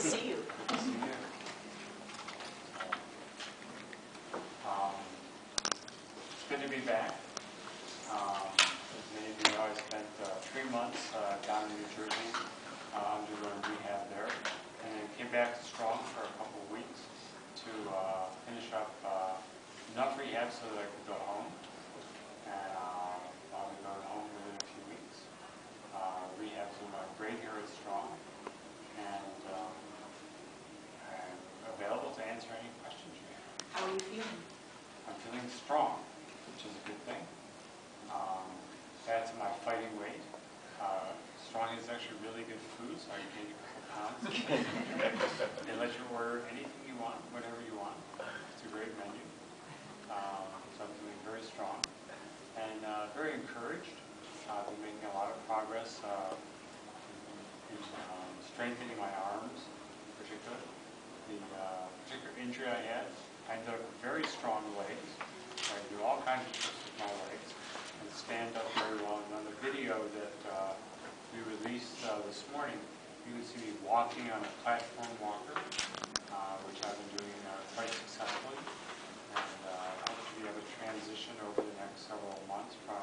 see you. Good to see you. It's good to be back. As many of you know, I spent 3 months down in New Jersey undergoing rehab there, and then came back strong for a couple of weeks to finish up enough rehab so that I could go home. And I'll be going home within a few weeks. Rehab's doing great here at Strong, and I'm available to answer any questions you have. How are you feeling? I'm feeling strong, which is a good thing. That's my fighting weight. Strong is actually really good food, so I gained a couple pounds. They let you order anything you want, whatever you want. It's a great menu. So I'm feeling very strong and very encouraged. I've been making a lot of progress in strengthening my arms, particularly. The particular injury I had, I ended up with very strong legs. I can do all kinds of tricks with my legs and stand up very well. And on the video that we released this morning, you can see me walking on a platform walker, which I've been doing quite successfully. And I hope to be able to transition over the next several months from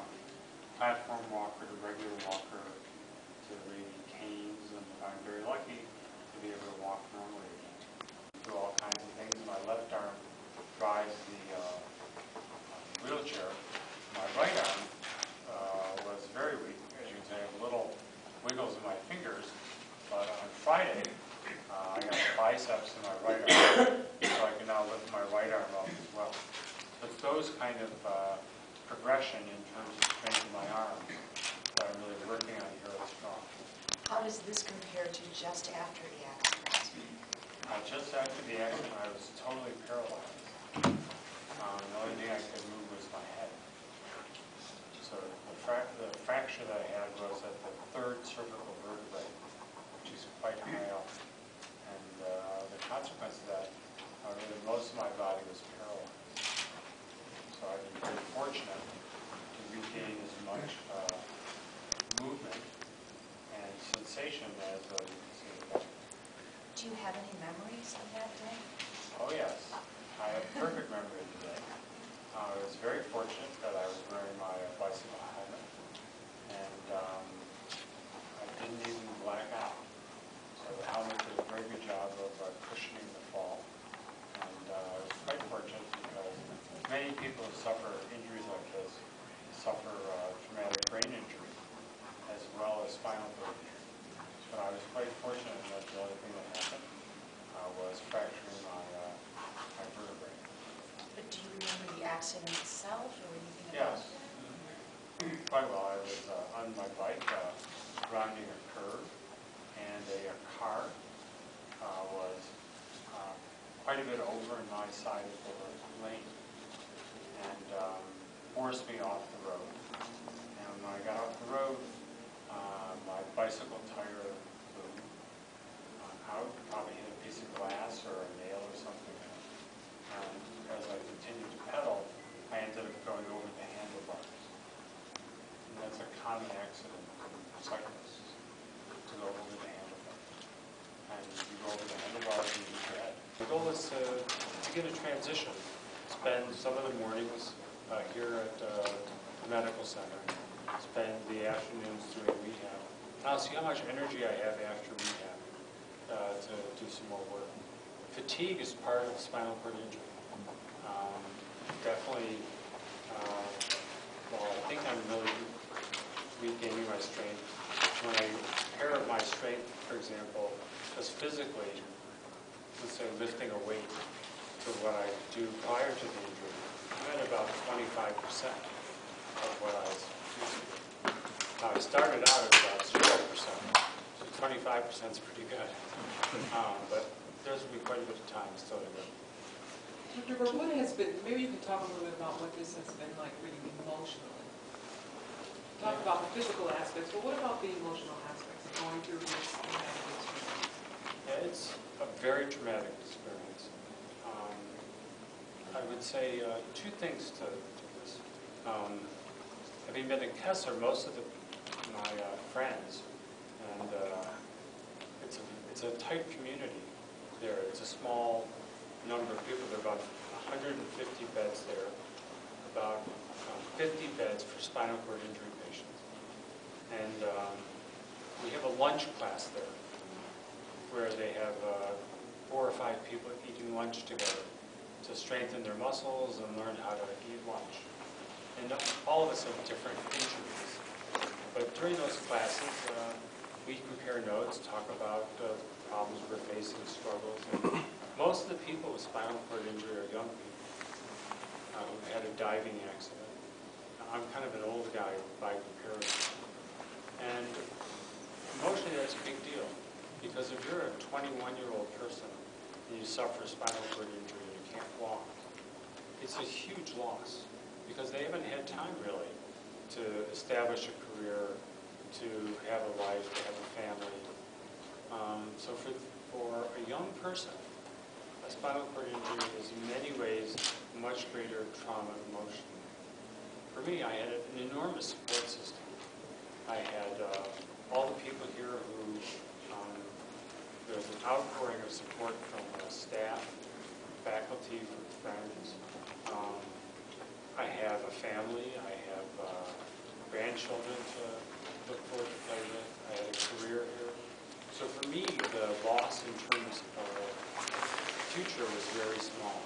platform walker to regular walker to maybe canes, and I'm very lucky to be able to walk normally again. Do all kinds of things. My left arm drives the wheelchair. My right arm was very weak. As you can see, I have little wiggles in my fingers, but on Friday I got biceps in my right arm, so I can now lift my right arm up as well. So it's those kind of progression in terms of strength in my arms that I'm really working on here at Strong. How does this compare to just after the accident? Just after the accident, I was totally paralyzed. The only thing I could move was my head. So the fracture that I had was at the 3rd cervical vertebrae, which is quite high up. And the consequence of that, really most of my body was paralyzed. So I've been very fortunate to regain as much movement and sensation as you can see today. Do you have any memories of that day? Oh yes, I have perfect memory of the day. I was very fortunate that I was wearing my bicycle helmet, and I didn't even black out. So the helmet did a very good job of cushioning the fall, and I was quite fortunate because many people who suffer injuries like this suffer traumatic brain injury as well as spinal injury. But I was quite fortunate that the only thing that happened was fracturing my vertebrae. But do you remember the accident itself or anything about Yes. Quite well. I was on my bike rounding a curve, and a car was quite a bit over in my side of the lane and forced me off the road. And when I got off the road, my bicycle tire blew out, probably hit a piece of glass or a nail or something. And as I continued to pedal, I ended up going over the handlebars. And that's a common accident in cyclists, to go over the handlebars. And you go over the handlebars and you hit your head. The goal is to begin a transition. Spend some of the mornings here at the medical center. Spend the afternoons doing rehab. And I'll see how much energy I have after rehab to do some more work. Fatigue is part of spinal cord injury. Definitely, well, I think I'm really regaining my strength. When I compare my strength, for example, just physically, let's say lifting a weight to what I do prior to the injury, I'm at about 25% of what I was used to. Now, I started out at about 0%, so 25% is pretty good. But there's going to be quite a bit of time still to go. Dr. Berk, what has been, maybe you can talk a little bit about what this has been like really emotionally. Talk about the physical aspects, but what about the emotional aspects of going through this traumatic experience? Yeah, it's a very traumatic experience. I would say 2 things to this. Having been at Kessler, most of my friends, and it's a tight community. there. It's a small number of people. There are about 150 beds there, about 50 beds for spinal cord injury patients. And we have a lunch class there where they have 4 or 5 people eating lunch together to strengthen their muscles and learn how to eat lunch. And all of us have different injuries. But during those classes, we compare notes, talk about problems we're facing, struggles. And most of the people with spinal cord injury are young people who had a diving accident. I'm kind of an old guy by comparison. And emotionally, that's a big deal. Because if you're a 21-year-old person and you suffer a spinal cord injury and you can't walk, it's a huge loss. Because they haven't had time, really, to establish a career, to have a life, to have a family. So for a young person, a spinal cord injury is in many ways much greater trauma emotion. For me, I had an enormous support system. I had all the people here who, there was an outpouring of support from staff, faculty, from friends. I have a family. I have grandchildren to look forward to play with. I had a career here. So for me, the loss in terms of future was very small.